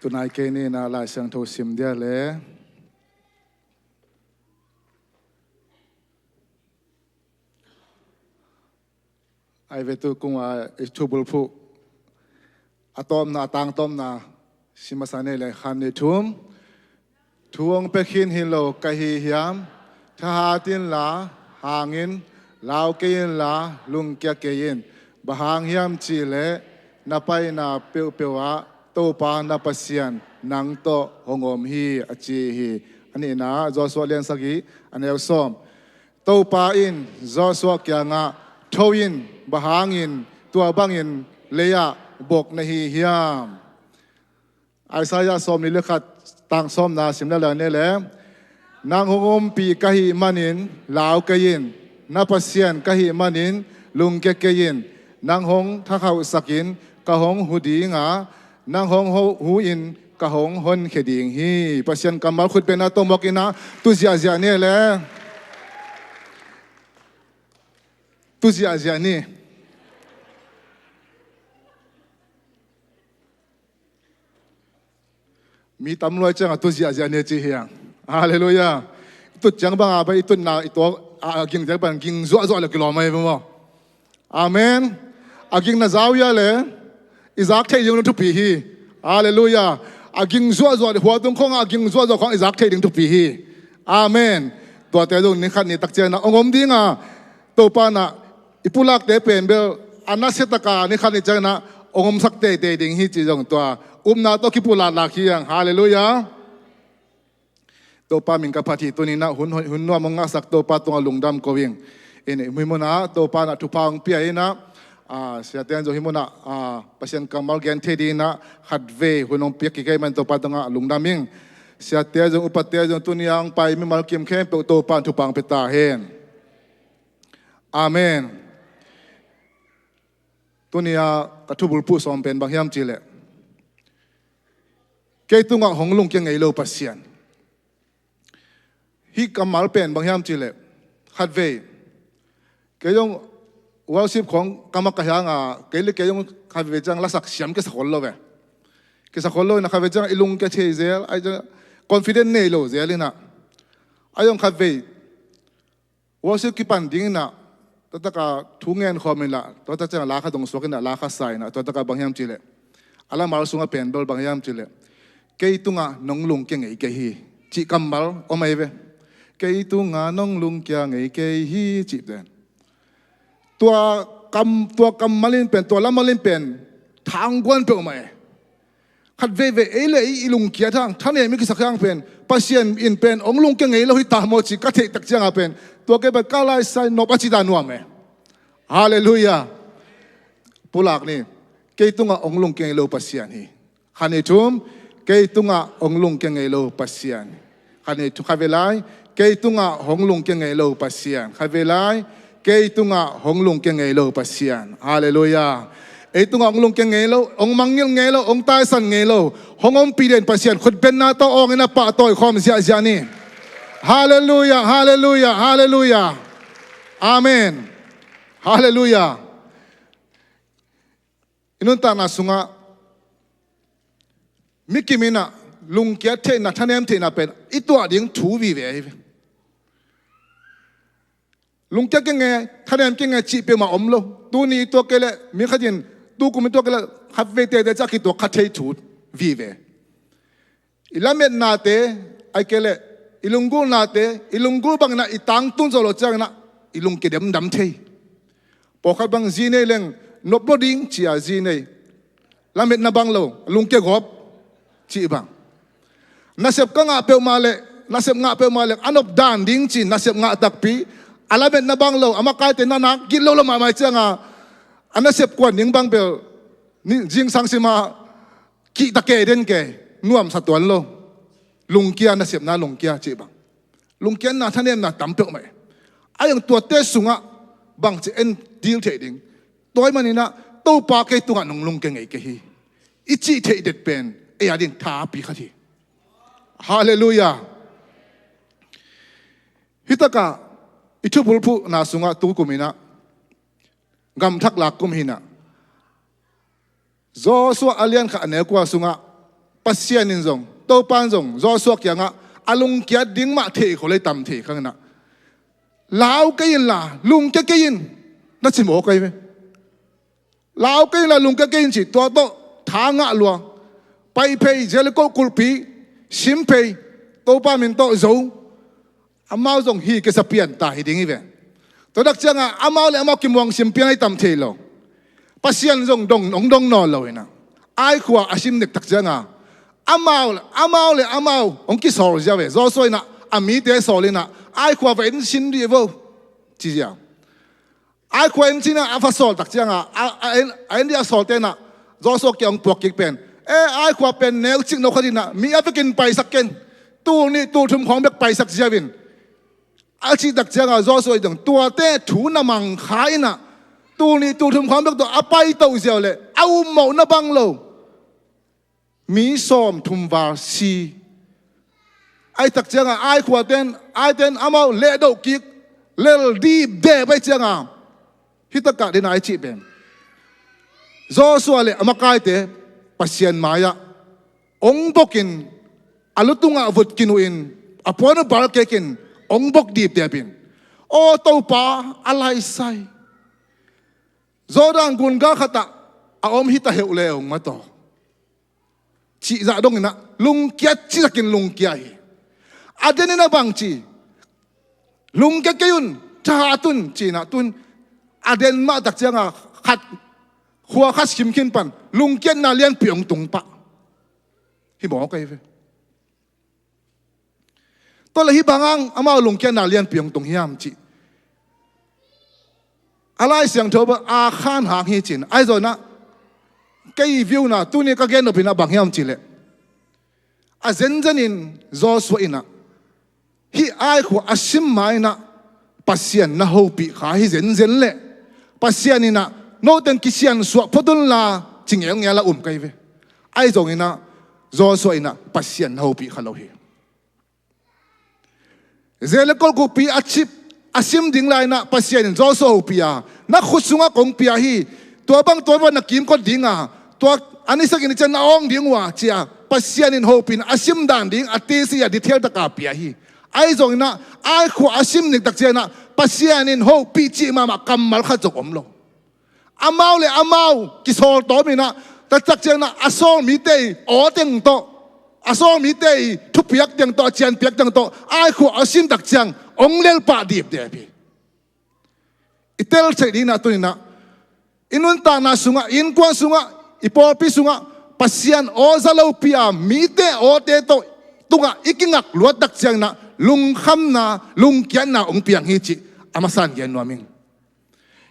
tunai ke ni na lai sang tho sim dia le ai ve tu kung a tubul phu atom na tang tom na simasane le khan ni thum thuang pe khin hin lo ka hi hiam tha ha tin la hangin lao ke yin la lung kya ke yin bahang hiam chi le na pai na peu pewa to pa na pasian nang to hongom hi achi hi ani na Joshua Lian sagi anel Sawm to pa in Joshua kya nga thoin bahangin tua bangin leya bok na hi hiam Isaiah Sawm ni lekhat tang Sawm na simla la ne le nang hongom pi ka hi manin lao ke yin na pasian ka hi manin lung ke ke yin nang hong tha khau sakin ka hong hudi nga nang hong hu in ka hong hon kheding hi pasian kamal khut pe na to mokina tu zia ne le tu zia ni mi tam loi chang tu zia ne chi hiang hallelujah tu chang bang ba itu na itu aging jang ban ging zo le kilo mai mo amen aging na zawiya le izak thai yung tu pi hi hallelujah aging zo le huwa tung khong aging zo khong izak thai ding tu pi hi amen to te lu ni khat ni tak chen na ongom ding a to pa na ipulak te pen bel anasetaka ni khat ni chang na ongom sak te ding hi chi jong to na to ki pula la khiang hallelujah to pa min ka phathi to ni na hun no manga sak to pa to lungdam ko wing ene muimona to pa na thupang pi ai na sia ten jo himona pasian kamal gen thedi na hatve hunong pi ki kai man to pa to nga lungdam ming sia te jo upat jo tu ni ang pai mi mal kim khem pe to pa thupang pe ta hen amen tu ni ka thubul pu som pen bang hiam chile ke tu nga honglung ke Ngeilo pasian hi kamal pen bang hiam chile hatve ke yong worship khong kamak ka nga ke le ke yong khawe jang la sak siam ke sakhol lo ve ke sakhol lo na khawe jang ilung ke che zel ai confident nei lo zel na ayong khawe worship ki pan ding na to ta ka thungen khomin la to ta chang la kha dong so ke na la kha sai na to ta ka bang hiam chile ala mal sunga pen bol bang hiam chile ke tunga nong lung ke ngei ke hi chi kamal o mai ve ke tunga nong lung kya ngei ke hi chi den tua kam malin pen tua la malin pen thang guan pe mai khat ve ele ilung kia thang thane mi ki sakhang pen pasien in pen ong lung ke ngei lo hi ta mo chi ka the tak changa pen tua ke ba kala sai no pa chi da nuam me hallelujah pulak ni ke tunga ong lung ke ngei lo pasian hi khane thum ke tunga ong lung ke ngei lo pasian khane thu khavelai ke tunga hong lung ke Ngeilo pasian khavelai ke tunga hong lung ke Ngeilo pasian hallelujah e tunga hong lung ke Ngeilo ong mangil Ngeilo ong tai san Ngeilo hongom piden pasian khut ben na to ong na pa toy khom zia ni hallelujah hallelujah hallelujah amen hallelujah inun ta na sunga mikimina LungKia the na thanem the na pen itwa ding thu vi ve LungKia ke nge thanem ke nge chi pe ma om lo tu ni to ke le mi khajin tu ku mi to ke le khat ve te de cha ki to khat thei thu vi ve ilamet na te ai ke le ilungul na te ilungul bang na itang tun zo lo chang na ilung ke dem dam thei po khat bang ji ne leng nop lo ding chi a ji ne lamet na bang lo LungKia gop chi bang nasep ka nga pe male nasep nga pe male anop dan ding chin nasep nga takpi alamet na bang lo amakai te na nak gilo lo ma mai changa anasep kwan ning bang bel ni jing sang sima ki ta ke den ke nuam sa tuan lo LungKia nasep na LungKia chi bang LungKia na thanem na tam pe mai ayang tua te sunga bang che en deal the ding toy manina to pa ke tunga nong lung ke ngai ke hi ichi the det pen e adin tha pi khathi hallelujah hitaka itu bulpu na sunga tu kumina GAMTHAK LAAK kum hina Joshua alian kha ne kwa sunga Pasian in zong to pan zong zo suak yang a LungKia ding ma the ko le tam the khang na lao cái in là LungKia cái in nó chỉ một cái lao cái là LungKia cái in chỉ to to thả ngã luôn bay pay giờ có culpi sim pay to pa min to zo amao zong hi cái sapian ta hi ding vậy tôi đặc chăng amao le amao kim wang sim pian ai tam the lo Pasian zong dong dong no lo na ai khua asim nek tak chăng amao le ông ki sor ja ve zo soi na ami te so le na ai khua ven sin ri vô chi ja ai khua en china a fa sol tak chang en dia sol te na zo so ki ông puak ki pen ai khua pen nel chik no khadina mi a kin pai sak ken tu ni tu thum khong bek pai sak ja vin a chi tak chang zo soi dong tua te thu na mang khai na tu ni tu thum khong bek to a pai to ja le au mo na bang lo mi Sawm thum var si ai tak chang ai khua ten amao le do ki lel deep de bai chang hi ta ka den ai chi ben zo so le amakai te Pasian maya ong bokin alutunga vut kinuin apona bar kekin ong bok deep de bin o to pa alai sai zo dang gun ga khata a om hi ta heu le ong ma to chị dạ đông na LungKia chỉ là kinh LungKia hi aden na bang chi LungKia kayun cha tun chi na tun aden ma tak changa khat khua khas kim kin pan LungKia na lian piong tung pa hi mo kai ve to la hi bangang ama LungKia na lian piong tung hiam chi alai siang thoba a khan hang hi chin ai zo na cái view na tu ni ka gen opina bang hiam chile a zen in zo so ina hi ai khu asim mai na Pasian na ho pi kha hi zen le Pasian ina no ten kisian so podun la chingel ngela kai ve ai zong ina zo so ina Pasian ho pi khalo hi zele kol ku pi achip asim ding lai na Pasian zo so ho pi a na khusunga kong pi a hi tua bang na kim ko dinga tua ani sakin chen na ong dingwa chia Pasian in hopin asim dan ding ati si ya detail ta ka pia hi ai zong na ai khu asim nik tak chena Pasian in hopi chi ma kamal kha chok om lo amao le amao ki sol to mi na ta tak chena asol mi te o teng to asol mi te thu piak teng to chen piak teng to ai khu asim tak chang ong lel pa dip de pi itel che di na tu ni na inun ta na sunga in kwa sunga ipol pi sunga Pasian o zalo pia mi te o te to tunga ikingak luat dak chang na lungkham na LungKia na ong piang hi chi amasan gen noming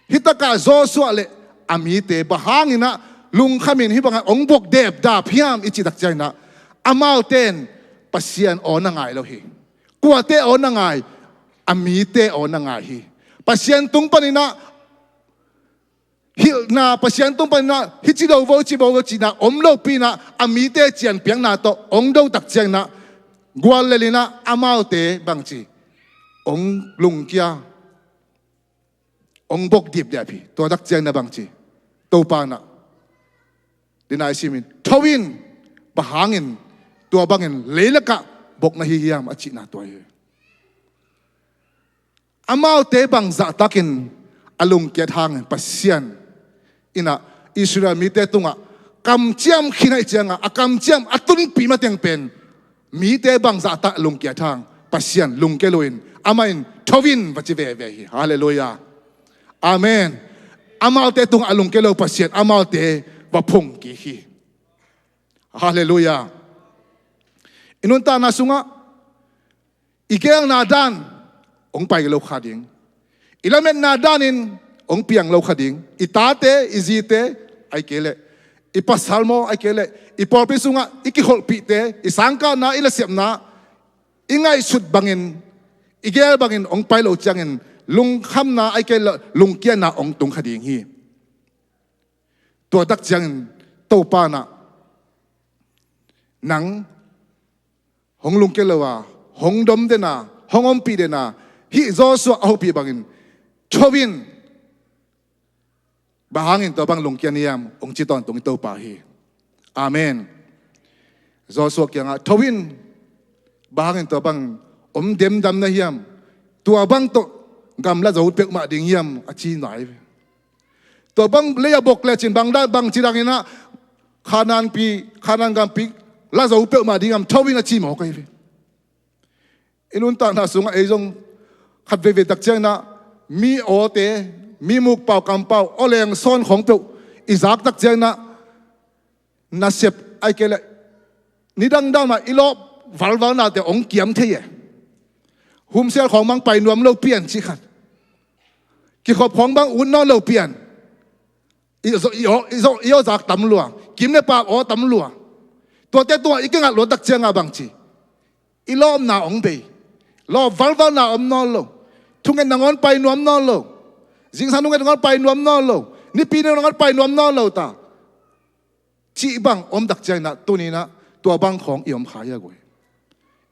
hitaka zo so le ami te bahangina lungkhamin hi bang ong bok dep da phiam ichi dak chang na amau ten Pasian o na ngai lo hi kwa te o na ngai ami te o na ngai hi Pasian tung panina hil na Pasian tung pan na hichi do vo chi na om lo pi na ami te chian piang na to ong do tak chiang na gwal le na amao te bang chi ong LungKia ong bok dip dia pi to dak chiang na bang chi to pa na dinai simin thawin bahangin to bangin lelaka bok na hihiam achi na to ye amao te bang za takin LungKia thang Pasian ina Israel mi te tunga kam chiam khinai changa akam chiam atun pi ma teng pen mi te bang za ta LungKia thang Pasian LungKia loin amain thowin vachi ve ve hi hallelujah amen amal te tunga LungKia lo Pasian amal te va phung ki hi hallelujah inun ta na sunga igel na dan ong pai lo khading ilamen na danin ong piang lo khading itate izite ai kele ipasalmo ai kele ipolpi sunga ikihol pite isangka na ilasep na ingai sut bangin igel bangin ong pai lo changin lungkham na ai kele LungKia na ong tung khading hi to dak changin to pa na nang hong LungKia lo wa hong dom de na hong om pi de na hi zo so au pi bangin chowin bahangin to bang LungKia niam ong chiton tong to pa hi amen Joshua kia nga thawin bahangin to bang dem dam na hiam tua bang to gamla zo pek ma ding hiam achi nai to bang leya bok le chin bang da bang chirang ina khanan gam pi la zo pek ma ding am thawin achi mo kai inun ta na sunga ejong khat ve tak chang na mi o te mi muk pau kam pau oleng son khong pe izak tak chang na sep ai kele nidang da ma ilo valval na te ong kiam the ye hum sel khong mang pai nuam lo pian chi khat ki khop khong bang un no lo pian i zak tam lua kim ne pa o tam lua to te to ikenga lo tak chang a bang chi ilom na ong be lo valval na om no lo thungen nangon pai nuam no lo jing san nungen nangon pai nuam no lo ni pi ne nangon pai nuam no lo ta chi bang om dak chang na tu ni na tua bang khong iom khaya goi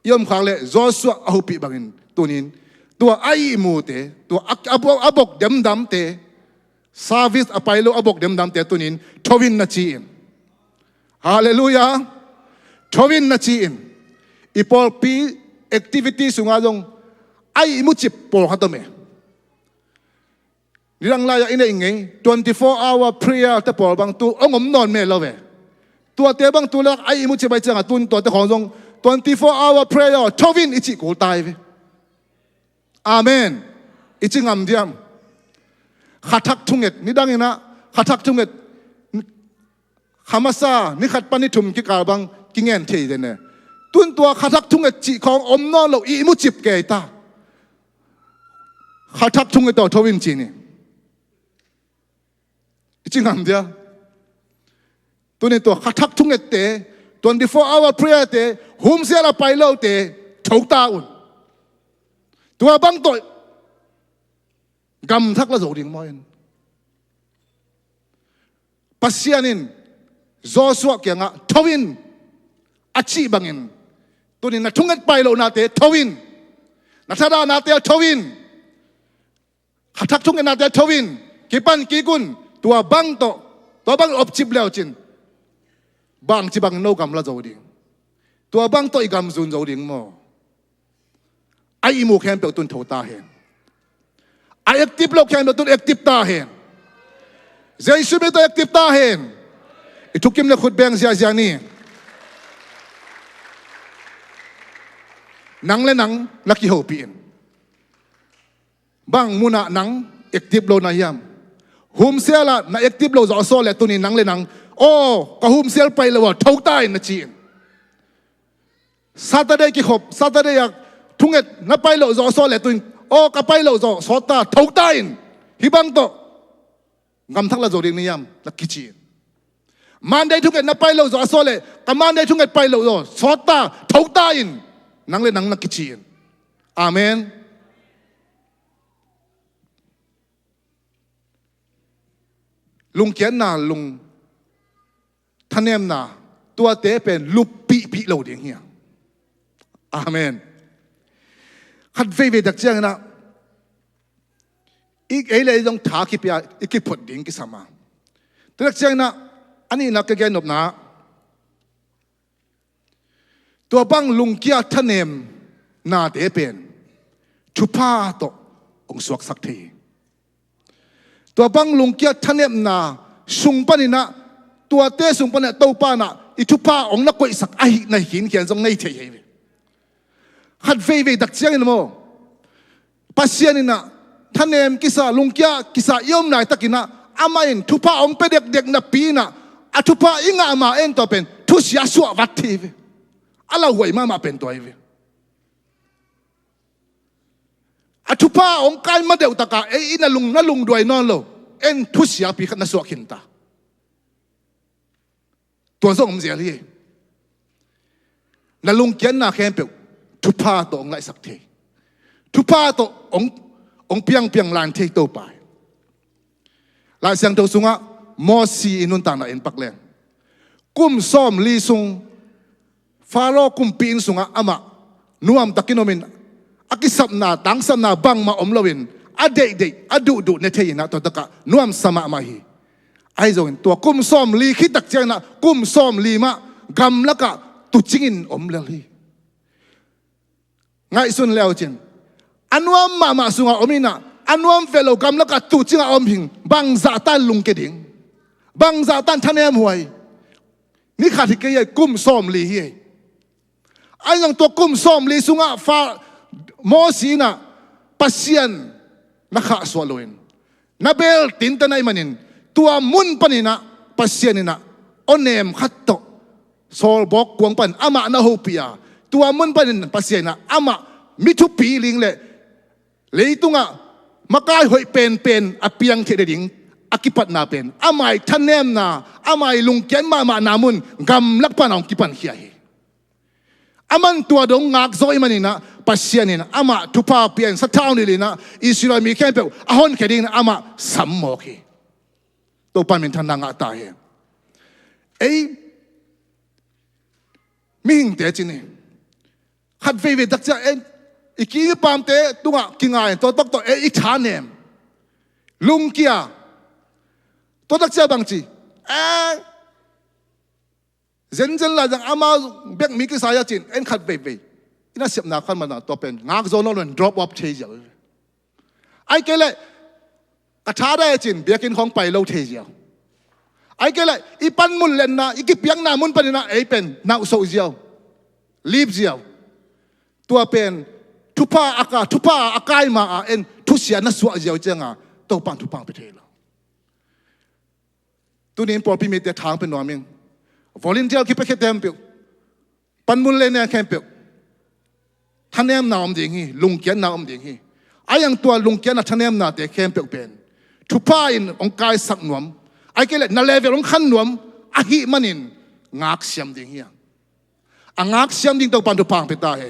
iom khang le Joshua ahupi bangin tunin tua ai mu te tua abok dem dam te service apailo abok dem dam te tunin thowin na chi in hallelujah thowin na chi in ipol pi activity sunga jong ai mu chip por khatome nirang la ya ina ingei 24-hour prayer te por bang tu ongom non me love tua te bang tu lak ai mu chip bai changa tun to te khong jong 24-hour prayer thowin ichi ko tai ve amen ichi ngam diam khathak thunget nidangina khathak thunget khamasa ni khat pani thum ki kal bang kingen thei de ne tun tua khathak thunget chi khong om no lo i mu chip ke ta khathak thunget to thowin chi ni ichi ngam dia tunin to khathak thunget te 24-hour prayer te hum sela pai lo te thau ta un tua bang to gam thak la zo ding moin pasianin Joshua kia nga thawin achi bangin tunin na thungat pai lo na te thawin na thada na te thawin khathak thungat na te thawin kipan kikun tua bang to bang op chip leo chin bang chi bang no gam la zo ding tua bang to i gam zun zo ding mo ai mu khem pe tun tho ta hen ai active lo khem tun active ta hen jaisu be to active ta hen itukim le khut beng zia ni nang le nang laki ho pi bang muna nang active lo na yam hum sela na active lo zo so le tunin nang le nang o ka hum sel pai lo thau ta in na chi Saturday ki khop Saturday yak thunget na pai lo zo so le tuin o ka pai lo zo so ta thau ta in hi bang to ngam thak la zo ding ni yam la ki chi Monday thunget na pai lo zo so le ka Monday thunget pai lo zo so ta thau ta in nang le nang na ki chi amen LungKia na lung thanem na tua te pen lup pi lo ding hiya amen khat ve dak chang na ik ei le jong tha ki pya ik phot ding ki sama dak chang na ani na ka gen op na tua bang LungKia thanem na te pen thupa to ong suak sak the tua bang LungKia thanem na sung panina tua te sung pan to pa na ithupa ong na koi sak ai na hin kian jong nei the ye khat ve dak chiang in mo pasian ina thanem kisa LungKia kisa yom nai takina amain thupa ong pe dek na pi na athupa inga ma en to pen thu sia suwa wat thi ve ala hoi ma pen to ai ve athupa ong kai ma deu taka e ina lung na lung doi non lo en thu sia pi khat na suwa khin ta tua song mzia li na LungKia na khem pe thupa to ong lai sak the thupa to ong piang lan the to pai la sang to sunga mo si inun ta na en pak leng kum Sawm li sung faro kum pin sunga ama nuam takinomin akisap na tangsam na bang ma omlowin ade adu ne the na to taka nuam sama ma hi ai zong tua kum Sawm li khi tak chang na kum Sawm li ma gam laka tu chingin omlali ngai sun leo chin anuam mama sunga omina anuam velo gamlaka tu chinga omhing bang za tan lung ke ding bang za tan thanem huai ni khati ke ye kum som li hi ai lang to kum som li sunga fa mo sina pasian na kha swaloin na bel tin tanai manin tua mun panina pasianina onem khatto sol bok kuang pan ama na hopia tua mun panin pasiana ama mithu pi ling le leitunga makai hoi pen apiang the ding akipat na pen amai thanem na amai lungken ma namun gam lakpan ong kipan hiya hi aman tua dong ngak zoi manina pasianina ama thupa pian sa town ni na Israel mi kempe ahon keding ama sammo ki to pan min than nga ta he ei ming te chini khat ve dak cha en iki pam te tunga kingai to tok to e chanem LungKia to dak cha bang chi zen la jang ama bek mi ki saya chin en khat ve ina sep na khan mana to pen ngak zo no drop off thei ja ai ke le atha da chin bekin khong pai lo thei ja ai ke le ipan mun len na iki piang na mun panina ei pen na so jiao leave jiao tua pen thupa akai ma en thusia na suwa jiao chenga to pang thu pang pe thela tunin por pi me te thang pe no ming volunteer ki pe khetem pe pan mun len na khem pe thanem na om ding hi LungKia na om ding hi ayang tua LungKia na thanem na te khem pe pen thupa in ong kai sak nuam ai ke le na level ong khan nuam a hi manin ngak siam ding hi angak siam ding to pan thu pang pe ta he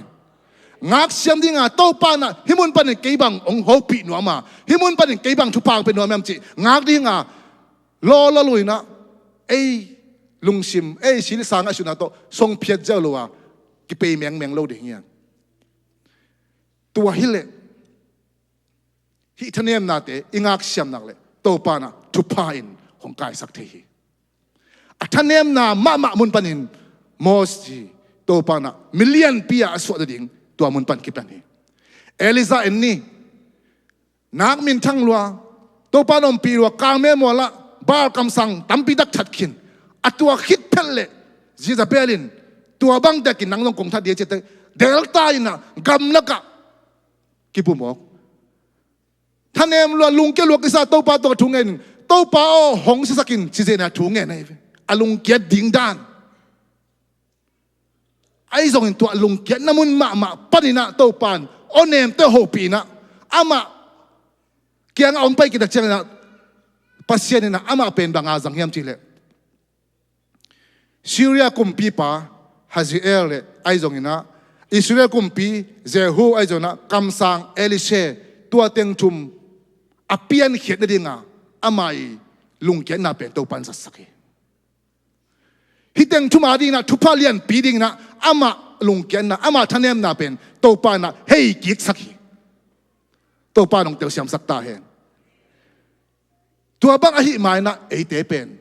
ngak siam ding a to pa na himun pan ke bang ong ho pi no ma himun pan ke bang thu pang pe no mem chi ngak ding a lo lui na ei lungsim ei sil sang a suna to song phiat ja lo wa ki pe meng lo ding hi tua hile hi thanem na te ingak siam nak le to pa na thu pa in hong kai sak the hi a thanem na ma mun panin mos ji to pa na million pia aswa da ding tua mun pan ki pan hi Eliza en ni nak min thang lua to pa nom pi lua kang me mo la bar kam sang tampi dak that khin atua khit phel le Jezabelin tua bang da kin nang long kong tha de che te delta ina gam laka ki pu mo thanem lua LungKia lua ki sa to pa to thungen to pa o hong si sakin chi je na thungen ai LungKia ding dan ai zong in tua LungKia namun ma panina to pan onem te ho pi na ama kiang ong pai ki da chang na Pasian na ama pen banga zang hiam chi le Syria kumpi pa HUNTE le ai zong ina Israel kumpi Jehu ai zona kamsang Elishe tua teng thum apian khiat na dinga amai LungKia na pen to pan sa saki hiteng thuma ding na thupa lian pi ding na ama LungKia na ama thanem na pen to pa na hei kik saki to pa nong tel siam sakta he tua bang a hi mai na ei te pen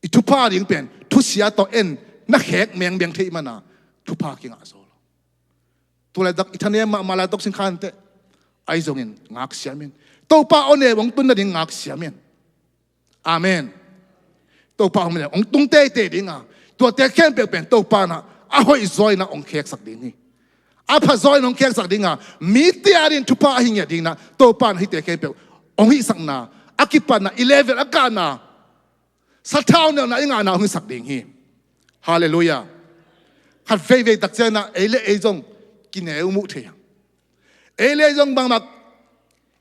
I thupa ding pen thu sia to en na khek meng thei mana thupa kinga so tula dak ithanem ma mala tok sin khan te ai zongin ngak siamen to pa one wong tun na ding ngak siamen amen to pa hom le ong tung te dinga to te khem pe pen to pa na a hoi zoi na ong khek sak ding ni a pha zoi nong khek sak dinga mi te arin thupa hin ya ding na to pa na hi te khem pe ong hi sak na akipa na 11 akana sa thau na inga na ong sak ding hi hallelujah khat ve tak chana ele e jong kineu mu the ele jong bang mak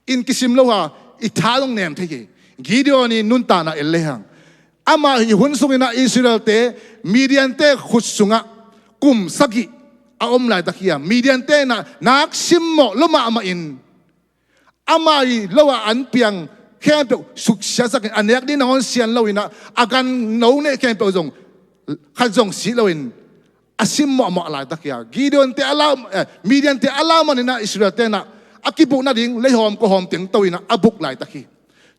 in kisim lo ha I tha long nem the Gideon ni nun ta na ele hang ama hi hun sungina Israel te Midian te khut sunga kum sagi a om lai takia Midian te na nak simmo loma ama in ama I lowa an piang khem pe suk sia sak anek ni ngon sian lo ina agan no ne khem pe jong khat jong si lo in asim mo lai takia Gideon te alam Midian te alam na Israel te na akibu na ding lehom ko hom ting to ina abuk lai taki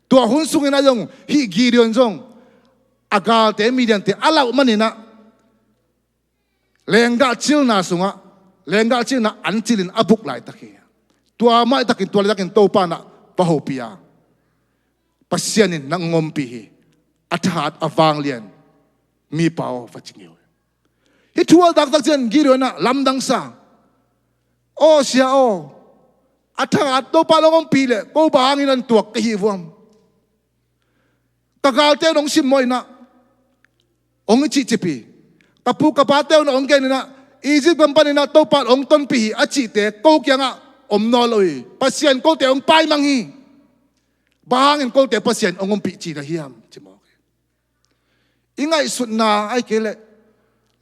tua hun sungina jong hi Gideon jong agal te Midian te alaw manina lengga chil na sunga lengga chil na an chilin abuk lai takhi tua mai takin tua takin to pa na pahopia pasianin nang ngompi hi athat awang lian mi pao fachingiu hi thua dak tak chen giro na lamdang sa o sia o athat to pa long pi le ko bangin an tuak hi vuam tagal te nong sim moi na ong chi chipi kapu kapate na ong ken na Egypt company na to pa ong ton pi achi te ko kya nga om no loi pasien ko te ong pai mangi bahangin ko te pasien ong pi chi na hiam chimo ingai sut na ai kele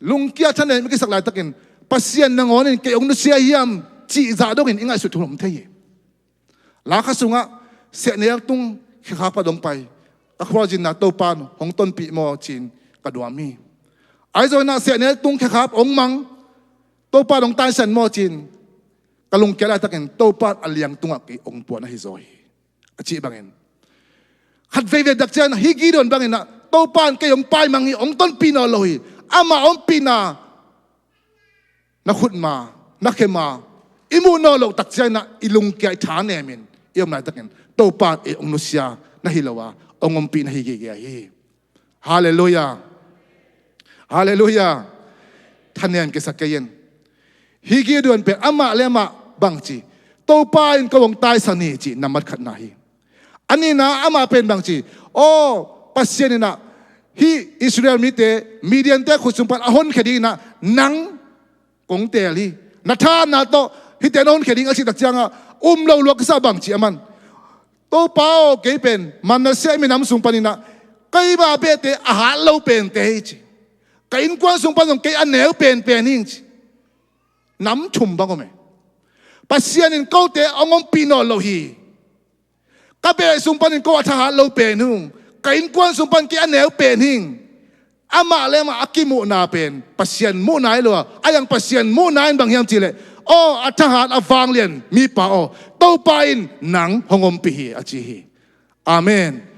LungKia thane mi ki sak lai takin pasien na ngonin ke ong no sia hiam chi za dongin ingai sut thum thei la kha sunga se ne tung kha pa dong pai akhwajin na to pan hong ton pi mo chin kaduami ai zo na se ne tung kha ong mang to pa dong tai san mo chin kalungkia la takin to pa aliang tunga ki ong puan na hi zoi achi bangin hat ve ve dak chen hi gi don bangin na to pan ke ong pai mangi ong ton pi no loi ama ong pi na khut ma na khema imu no lo tak chen na ilungkia tha ne min yom na takin to pa e ong no sia na hilawa ong pi na hi gi hi hallelujah hallelujah thanen ke sakayen higi duan pe ama lema bangchi to pa in kawong tai sani chi namat khat na hi ani na ama pen bangchi o pasien na hi Israel mi te median te khusum pan ahon khedi na nang kong te li na tha na to hi te non khedi a chi tak changa lo lo ka sa bangchi aman to pa o ke pen man na se mi nam sung panina kai ba be te a ha lo pen te chi kain kwan sung pan ke an neu pen hing chi nam chum bang ome pasian in ko te ongom pino lo hi ka be sung pan ko atha lo pen hung kain kwan sung pan ke an neu pen hing ama le ma akimu na pen pasian mu nai lo ayang pasian mu nai bang hiam chile o atha awang lian mi pa o to pa in nang hongom pi hi achi hi amen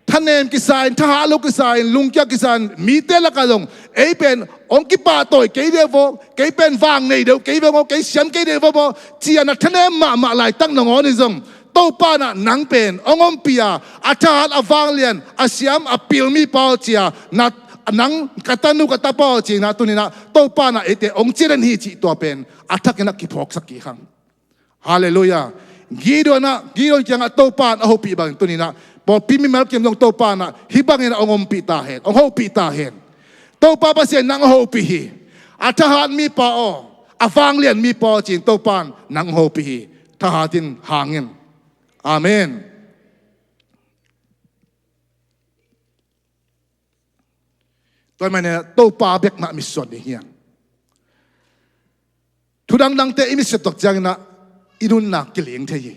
thanem kisain tha lo kisain LungKia kisan mi te la kalong ei pen ong ki pa toy ke de vo ke pen wang nei do ke vo ke siam ke de vo chi an thanem ma lai tang nong on izong to pa na nang pen ongom pia atha awang lian asiam apil mi pa chia na nang katanu katapa chi na tunina to pa na ete ong chiren hi chi to pen athak na ki phok sak ki khang hallelujah gidona kyang to pa a ho pi bang tunina bo pimi mal kem dong to pa na hibangin ongom pi ta hen ong ho pi ta hen to pa pasien nang ho pi hi athahan mi pa o awang lian mi pa chin to pan nang ho pi hi thahatin hangin amen toy mane to pa bek ma mission ni hian thudang dang te imis tok jang na inun na kileng the hi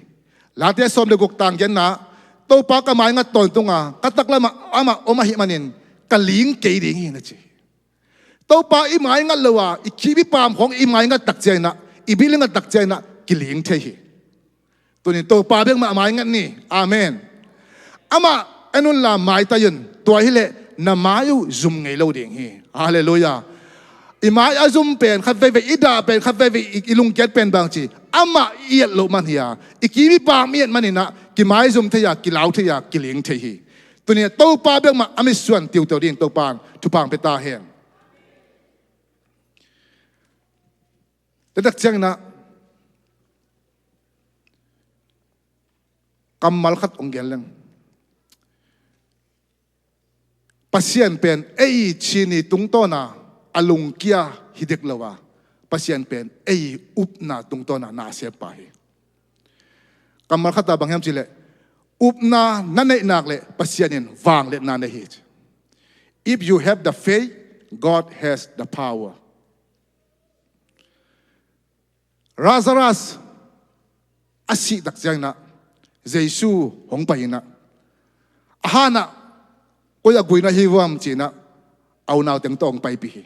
la te som le gok tang gen na to pa ka mai nga ton tunga katakla ma ama oma hi manin kaling ke ding hi na chi to pa i mai nga lawa i khibi pam khong i mai nga tak chai na i biling nga tak chai na kiling the hi tunin to pa bek ma mai nga ni amen ama enun la mai ta yun to hi le na mayu zum Ngeilo ding hi hallelujah i mai azum pen khat ve ida pen khat ve ilungket pen bang chi ama iet lo man hiya i khibi pam iet manina ki mai zum thaya ki lau thaya ki ling the hi tunia to pa bek ma ami suan tiu to ding to pan tu pang pe ta hen te dak chang na kamal khat ongel lang pasian pen ei chini tung to na alungkia hidek lawa pasian pen ei up na tung to na se pa hi kamal khata bang ham chile upna nanai nak le pasianin wang le na ne hi if you have the faith God has the power Lazarus asi dak jang na Jesu hong pai na ahana ko ya guina hi wam china au naw teng tong pai pi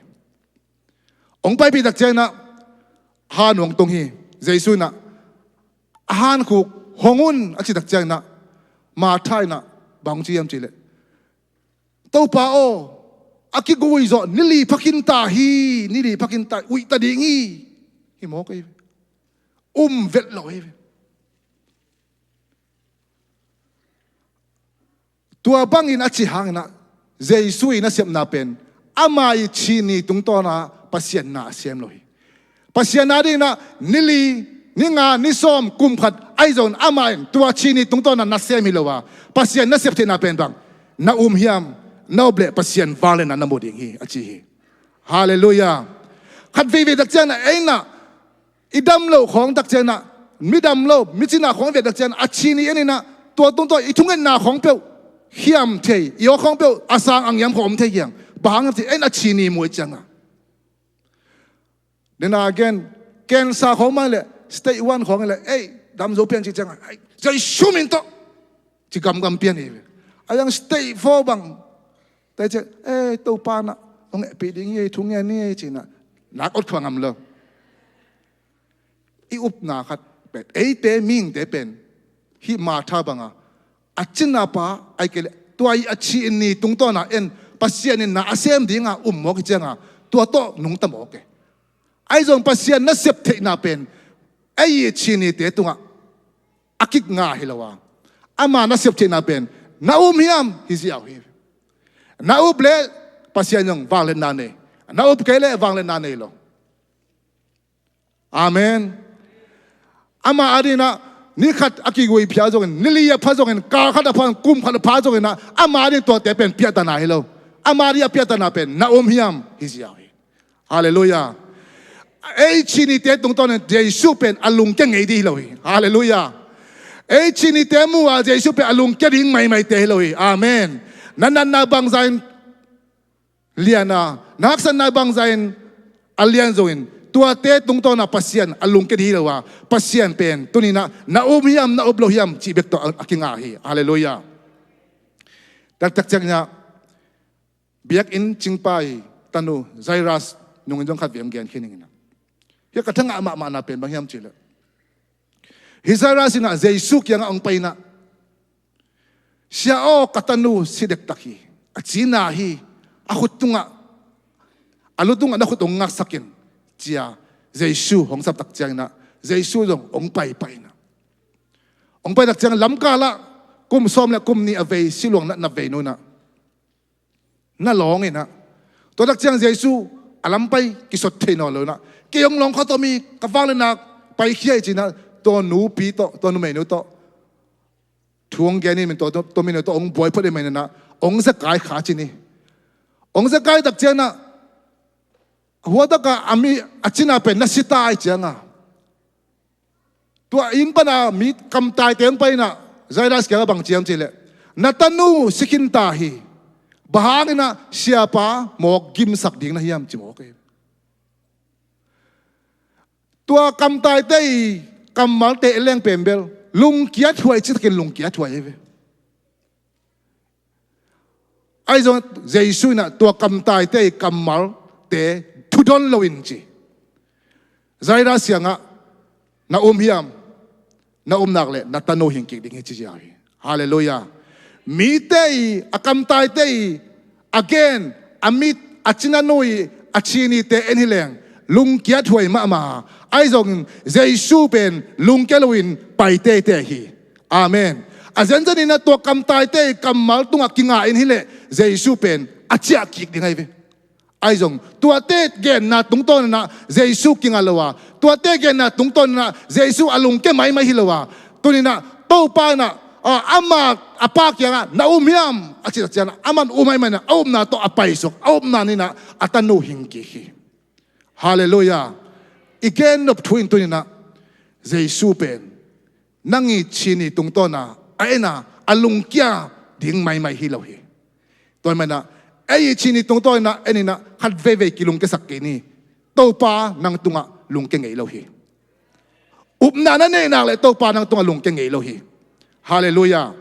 ong pai pi dak jang na han wong tong hi Jesu na han khu hongun achi dak chang na ma thai na bang chi yam chi le to pa o aki goi zo nili phakin ta ui ta dingi hi mo kai vet lo he tua bangin achi hang na Jesus na siam na pen amai chini tung to na pasian na siam lo hi pasian na ri na nili ninga ni Sawm kum phat ai zon amai tua chini tung to na siam hi lo wa pasian na siap the na pen bang na hiam na ble pasian valen na namoding hi achi hi hallelujah khat ve ve dak chana aina idam lo khong dak chana midam lo michina khong ve dak chana achi ni eni na tua tung to I thungen na khong pe hiam thei yo khong pe asang ang yam khom thei yang bang ti ena chi ni moi changa then again ken sa khom ma le stay one khong le dam zo pian chi changa jai shumin to chi gam pian ni ayang stay for bang tai che to pa na ong pi ding ye thung ye ni chi na nak ot khwang am lo I up na khat pet te ming te pen hi ma tha banga achina pa ai ke tua I achi ni tung to na en pasian na asem dinga mo ki changa tua to nung ta mo ke ai jong pasian na sep the na pen ai chi ni te tunga akik nga hilawa ama na sep the na pen na hiam hi ziaw hi na ble pasian yong wanglen na ne na ke le wanglen na ne lo amen ama adina ni khat aki goi phya jong nili ya pha jong ka khat pha kum khat pha jong na amari to te pen pia ta na hello amari pia ta na pen na hiam hi sia hallelujah chini te tung ton Jesus pen alung ke ngei di lo hallelujah chini te mu a Jesus pen alung ke ding mai te lo amen nan na bang zain liana naksan na bang zain alian zoin tua te tung to na pasian alung ke di lo wa pasian pen tunina na hiam na oblo hiam chi bek to akinga hi hallelujah tak chang nya biak in chingpai tanu zairas nung jong khat viam gen khining na ya kathanga ma na pen bang hiam chile hi zairas ina Jesus yang ang pai na sia o katanu sidek takhi achina hi ahutunga alutunga na khutong ngak sakin chia Jesus hong sap tak chang na Jesus dong ong pai na ong pai tak chang lam ka la kum som la kum ni avei silong na ve no na long ina to tak chang Jesus alam pai ki sot the no lo na ki ong long kho to mi ka wang le na pai khiai chi na to nu pi to nu me no to thuang ge ni men to mi no to ong boy pho de me na ong sa kai kha chi ni ong sa kai tak chang na huwag ka ami achina pen nasita ay changa tua in pa na mi kam tai teng pa na zairas kaya bang chiam chile natanu sikin tahi bahang na siapa mo gim sak ding na hiam chimo ke tua kam tai te kam mal te leng pembel LungKia thuai chit ken LungKia thuai ve ai zo Jesus na tua kam tai te kam mal te Tudon lawin chi zaira sianga na hiam na nakle na tano hingki ding chi jahi hallelujah mi te akam tai te again amit achina noi achini te enhileng LungKia thuai ma ai zong Jesus pen lungkelwin pai te hi amen azen jani na to kam tai te kamal tunga kinga enhile Jesus pen achia kik ding ai ve ai zong tua te gen na tung ton na Jesus kinga lawa tua te gen na tung ton na Jesus alung ke mai hilawa tunina to pa na ama apa kya na hiam achi chana aman umai mana na to apai sok na ni na atanu hingki hi hallelujah again of twin tunina Jesus pen nangi chini tung ton na aina LungKia ding mai hilaw hi to mana ai chini tung to na enina khat ve kilung ke sak ke ni to pa nang tunga lung ke Ngeilo hi upna na ne na le to pa nang tunga lung ke Ngeilo hi hallelujah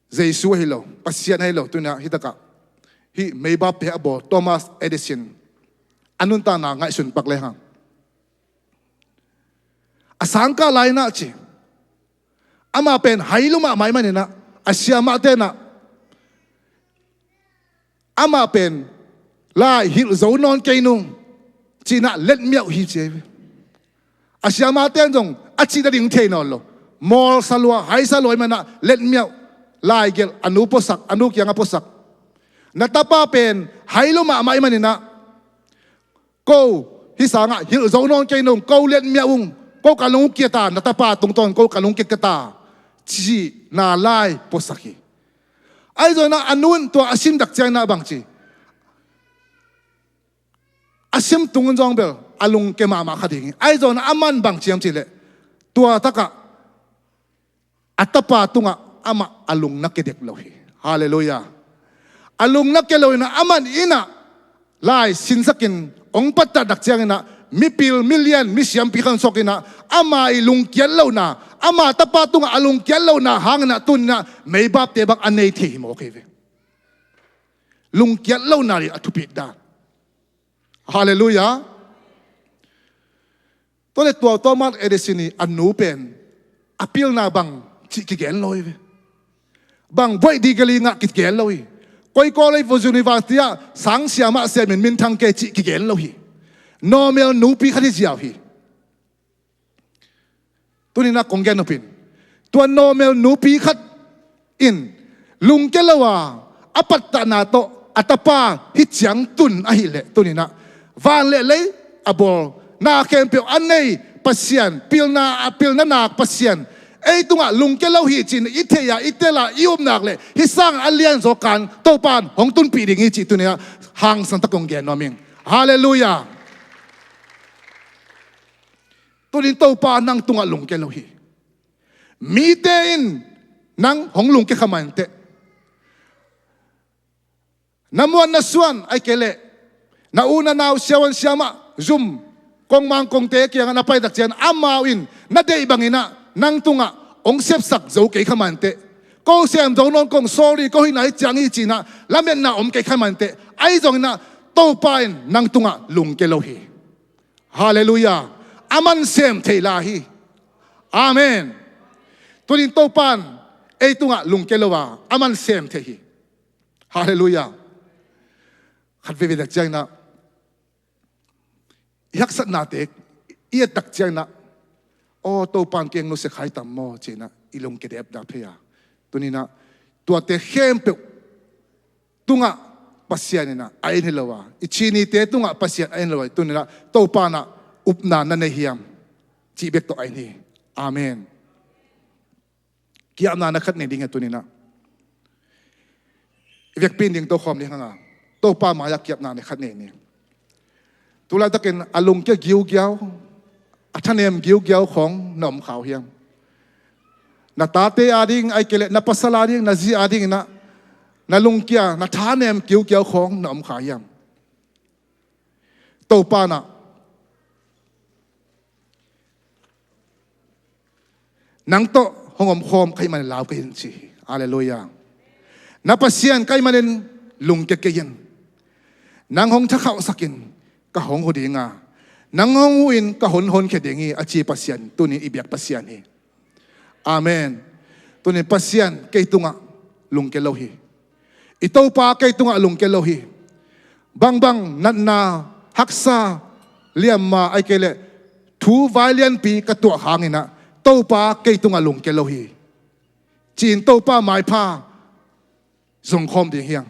Jesus hello pasian hello tuna hitaka hi meiba pe abo Thomas Edison anun ta na ngai sun pak le hang asangka laina chi ama pen hailuma mai manina อาเซียมาเตนะอามาเป็นลายหิลโซนอนเกนุงจีน่าเล็ดเมียวฮิเจอาเซียมาเตนจงอาจีดดิ่งเทนอลโลมอลสลัวไฮสลัวมันนะเล็ดเมียวลายเกลอนุปสักอนุยังอปสักนัตตาป้าเป็นไฮโลมาไม่มันนี่นะกูฮิสังะหิลโซนอนเกนุงกูเล็ดเมียวกูกะลุงเกียตานัตตาป้าตรงตอนกูกะลุงเกียตาจีน่าลายปสักฮีไอ้ตัวนั้นอนุนตัวอาชิมดักใจน่าบังจีอาชิมตุงจงเบลอาลุงเกมาขัดยิงไอ้ตัวนั้นอามันบังจีมจีเลยตัวตะกะอัตตปาตุงะอามาอาลุงนักเก็บโลหิฮาเลลูยาอาลุงนักเก็บโลหินะอามันอินะลายสินสกินองปัตตาดักใจนะมีพิลมิเลียนมีเสียมพิขันสกินะอามาอีลุงเกียนโลนะอามาตะปาตุงะอาลุงเกียนโลนะหางนะตุนนะไม่บาปเตบักอันไหนที่โมเคเวลุงเกียนโลนะรีอัตุปิดาฮาเลลูยาตัวเล็กตัวมันเอเดซินีอันนูเป็นอพิลนาบังจิกิเกนลอยบังไว้ดีกลีงะกิเกนลอยก้อยก้อยฟูจูนิวาสติอาสังเสียมาเสียมินทังเกจิกิเกนลอยโนเมลนูปีขัดเจียวฮีตัวนี้นักกงแกนปินตัวโนเมลนูปีขัดอินลุงเกลวาอปัตตานาโตอัตปาฮิจังตุนอหิเลตัวนี้นะวานเล่เลยอบอลนาเข็มเปียวอันนี้ปัสยันพิลนานาปัสยันไอ้ตัวลุงเกลาฮีจินอิเทียอิเตลาอิอุมนักเลยฮิสังอัลเลียนโซกันโตปานของตุนปีดิ่งจิตัวนี้หางสันตะกงแกนนอมิงฮาเลลูยาตัวนี้โตปานนั่งตัวลุงเกลาฮีมีเตอินนั่งของลุงเกขมันเตน้ำวันน้ำส่วนไอ้เกล่น้าอูน่าเอาเสียวันเสียมาซุ่มกงมังกงเตะเกี่ยงน้าไปตักเจนอามาวินน้าเดย์บังอินะนั่งตุงะองเสียบสักเจ้าเกขมันเตะก็เสียมจงนนกง sorry ก็ให้นายจังอีจีนะแล้วเมื่อน้าอมเกขมันเตะไอ้จงน่ะโตไปนั่งตุงะลุงเกโลฮีฮาเลลูยาอามันเสียมเทลาฮีอาเมนตัวนี้โตปานไอ้ตุงะลุงเกโลวาอามันเสียมเทฮีฮาเลลูยาขัดเวดักใจนะยักษ์สัตนาเด็กเอียดักใจนะโอ้ตัวปานเก่งนุสขายตามโมเจนะอีลงเกเดบดาเพียตัวนี้นะตัวเตะเข้มเปตุงะปัสยานี่นะไอ้นี่ละวะอีชีนี่เตะตุงะปัสยาไอ้นี่ละวะตัวนี้นะตัวปานะอุปนานันเฮียมจีเบกตัวไอ้นี่อาเมนกี่อำนาจนักขัดในดิ่งตัวนี้นะเวียกปีนดิ่งตัวความนี่ข้างอ่ะตัวป้ามาอยากเก็บนานในขัดเนี่ยตัวเราตะเกินอารมณ์เกี่ยวกิ้วเกี่ยวอัธเนมกิ้วเกี่ยวของหน่อมขาวเฮียงนาตาเตอาดิ่งไอเกลนาปัสลาดิ่งนาซีอาดิ่งนาลุงเกียนาท่าเนมกิ้วเกี่ยวของหน่อมขาวเฮียงตัวป้าน่ะนังโตห้องอมโคมใครมันลาวกันสิอาเลลูยานาปัสยันใครมันลุงเกยันนางหงทักเขาสักินก็หงหัวดีงานังหงวินก็หนเขดอย่างงี้อาชีพปัสยันตัวนี้อีเบียกปัสยันนี่อาเมนตัวนี้ปัสยันเกยตุงะลุงเกโลฮีอิโตปาเกยตุงะลุงเกโลฮีบังนันนาฮักซาเลียมมาไอเกเลทูไวเลียนปีกระตัวหางนี่นะโตปาเกยตุงะลุงเกโลฮีจีนโตปาไม้ผ้าสงคมดีเฮียง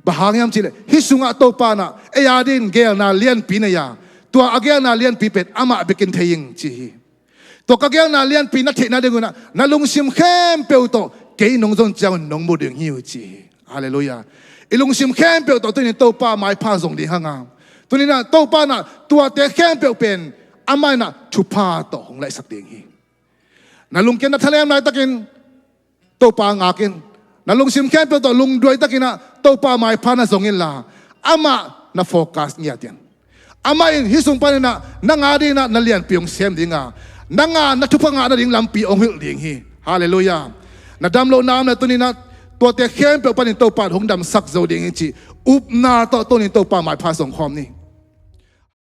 บางอย่างจีเลยฮิสุงะโตปานะเอียดินเกลนาเลียนปีนี่ยาตัวอาเกลนาเลียนปีเป็ดอามาเบกินเทียงจีตัวกาเกลนาเลียนปีนัทเทนาเดกุนะนาลุงซิมเข้มเปียวโตเกยนงจงเจ้านงบุดึงหิวจีฮาเลลูยาอีลุงซิมเข้มเปียวโตตัวนี้โตปาไม้ผ้าส่งดีห่างตัวนี้นะโตปานะตัวเตะเข้มเปียวเป็นอามานะชุพาโตของไรสักเดียงฮีนาลุงเกนนัทเลมนายตะกินโตปางากินนาลุงซิมแค่เปิดตัวลุงด้วยตะกินะโตป้าไม่พานะส่งอินละอามานะโฟกัสเนี่ยเดียนอามาอินฮิสุงปานะนางาดีนะนั่นเลียนปีองเสียมดิ่งนางานะทุพงานะดิ่งลำปีองหิลดิ่งฮีฮาเลลูยานะดำโลน้ำนะตัวนี้นะตัวเตะเข้มเปิดปานิโตป้าหงดำสักโจดิ่งจีอุบนาตัวนี้โตป้าไม่พาส่งความนี่